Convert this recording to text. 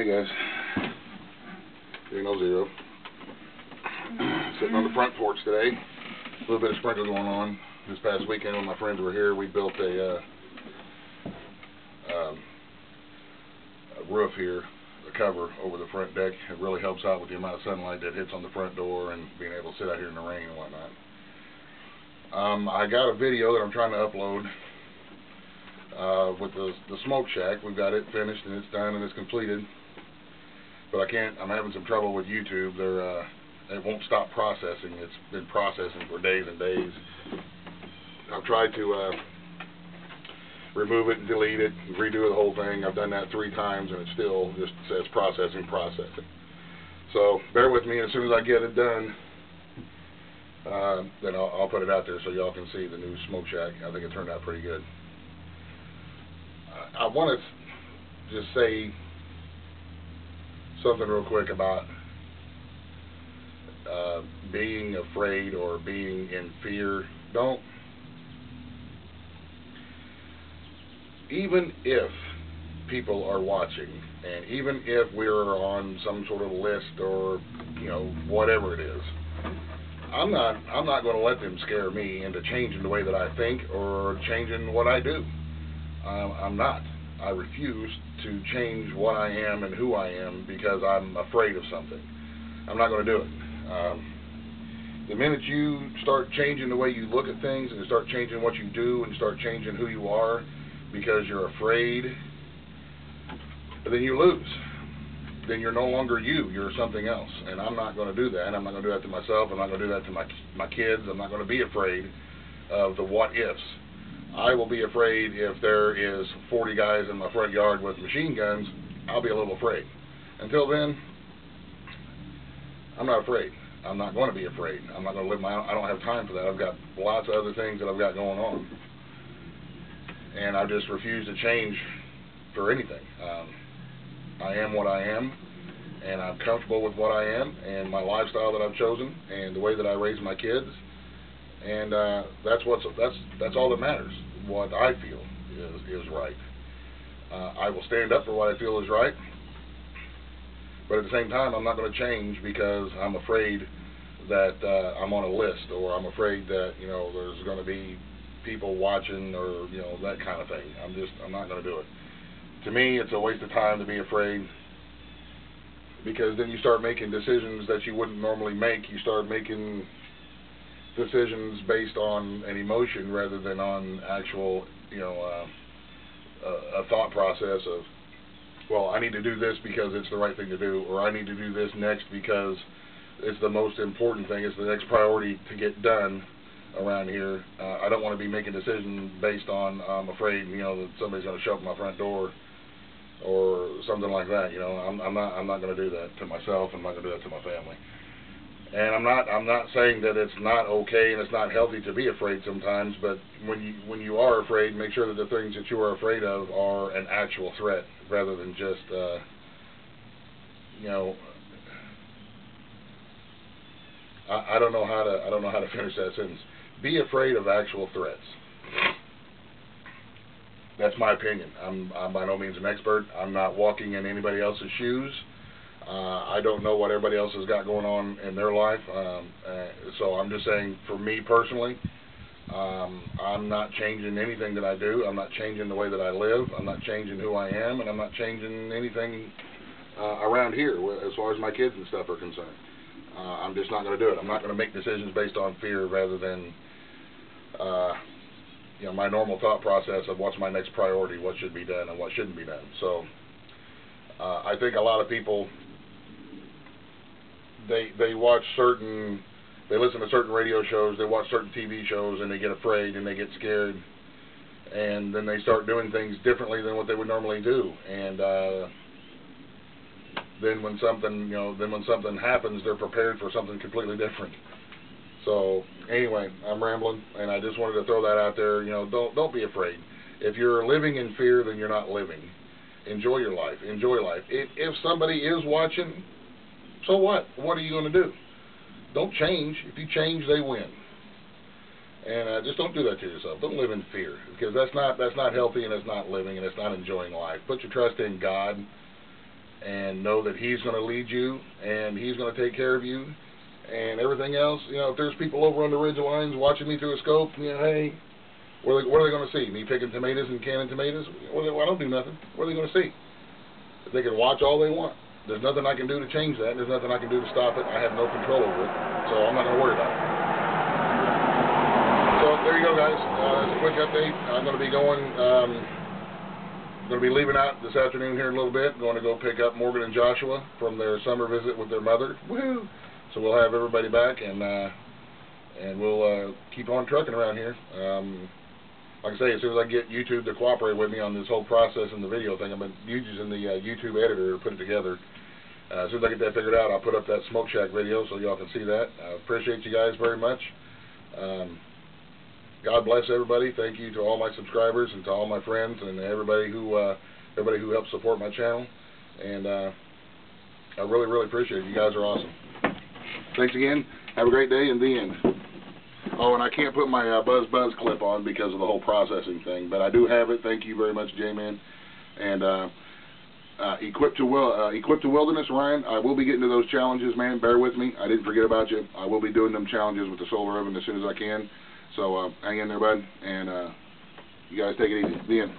Hey guys, Reno Zero. Sitting on the front porch today. A little bit of sprinkle going on. This past weekend when my friends were here, we built a roof here, a cover over the front deck. It really helps out with the amount of sunlight that hits on the front door and being able to sit out here in the rain and whatnot. I got a video that I'm trying to upload with the smoke shack. We've got it finished and it's done and it's completed. But I'm having some trouble with YouTube. It won't stop processing. It's been processing for days and days. I've tried to remove it and delete it, and redo the whole thing. I've done that 3 times and it still just says processing. So bear with me. As soon as I get it done, then I'll put it out there so y'all can see the new smoke shack. I think it turned out pretty good. I want to just say something real quick about being afraid or being in fear. Even if people are watching, and even if we're on some sort of list or whatever it is, I'm not going to let them scare me into changing the way that I think or changing what I do. I'm not. I refuse to change what I am and who I am because I'm afraid of something. I'm not going to do it. The minute you start changing the way you look at things and you start changing what you do and you start changing who you are because you're afraid, then you lose. Then you're no longer you. You're something else. And I'm not going to do that. I'm not going to do that to myself. I'm not going to do that to my kids. I'm not going to be afraid of the what-ifs. I will be afraid if there is 40 guys in my front yard with machine guns. I'll be a little afraid. Until then, I'm not afraid. I'm not going to be afraid. I'm not going to live I don't have time for that. I've got lots of other things that I've got going on. And I just refuse to change for anything. I am what I am, and I'm comfortable with what I am, and my lifestyle that I've chosen, and the way that I raise my kids. And that's all that matters. What I feel is right. I will stand up for what I feel is right, but at the same time, I'm not going to change because I'm afraid that I'm on a list, or I'm afraid that there's going to be people watching, or that kind of thing. I'm not going to do it. To me, it's a waste of time to be afraid, because then you start making decisions that you wouldn't normally make. You start making decisions based on an emotion rather than on actual, a thought process of, well, I need to do this because it's the right thing to do, or I need to do this next because it's the most important thing, it's the next priority to get done around here. I don't want to be making decisions based on, I'm afraid, that somebody's going to show up at my front door or something like that. I'm not going to do that to myself. I'm not going to do that to my family. And I'm not saying that it's not okay and it's not healthy to be afraid sometimes, but when you are afraid, make sure that the things that you are afraid of are an actual threat rather than just I don't know how to finish that sentence. Be afraid of actual threats. That's my opinion. I'm by no means an expert. I'm not walking in anybody else's shoes. I don't know what everybody else has got going on in their life, so I'm just saying, for me personally, I'm not changing anything that I do. I'm not changing the way that I live. I'm not changing who I am, and I'm not changing anything around here as far as my kids and stuff are concerned. I'm just not going to do it. I'm not going to make decisions based on fear rather than my normal thought process of what's my next priority, what should be done and what shouldn't be done. So I think a lot of people, they listen to certain radio shows, they watch certain TV shows, and they get afraid and they get scared, and then they start doing things differently than what they would normally do. And then when something happens, they're prepared for something completely different. So anyway, I'm rambling, and I just wanted to throw that out there. Don't be afraid. If you're living in fear, then you're not living. Enjoy your life. Enjoy life. If somebody is watching, so what? What are you going to do? Don't change. If you change, they win. And just don't do that to yourself. Don't live in fear, because that's not healthy, and it's not living, and it's not enjoying life. Put your trust in God, and know that He's going to lead you, and He's going to take care of you, and everything else. You know, if there's people over on the ridge lines watching me through a scope, you know, hey, what are they going to see? Me picking tomatoes and canning tomatoes? Well, I don't do nothing. What are they going to see? They can watch all they want. There's nothing I can do to change that. There's nothing I can do to stop it. I have no control over it, so I'm not going to worry about it. So there you go, guys. That's a quick update. I'm going to be leaving out this afternoon here in a little bit. Going to go pick up Morgan and Joshua from their summer visit with their mother. Woohoo! So we'll have everybody back, and we'll keep on trucking around here. Like I say, as soon as I get YouTube to cooperate with me on this whole process and the video thing, I've been using the YouTube editor to put it together. As soon as I get that figured out, I'll put up that Smoke Shack video so y'all can see that. I appreciate you guys very much. God bless everybody. Thank you to all my subscribers and to all my friends and everybody who helps support my channel. And I really, really appreciate it. You guys are awesome. Thanks again. Have a great day. In the end. Oh, and I can't put my Buzz clip on because of the whole processing thing, but I do have it. Thank you very much, J-Man. And Equipped to Wilderness, Ryan, I will be getting to those challenges, man. Bear with me. I didn't forget about you. I will be doing them challenges with the solar oven as soon as I can. So hang in there, bud. And you guys take it easy. The end.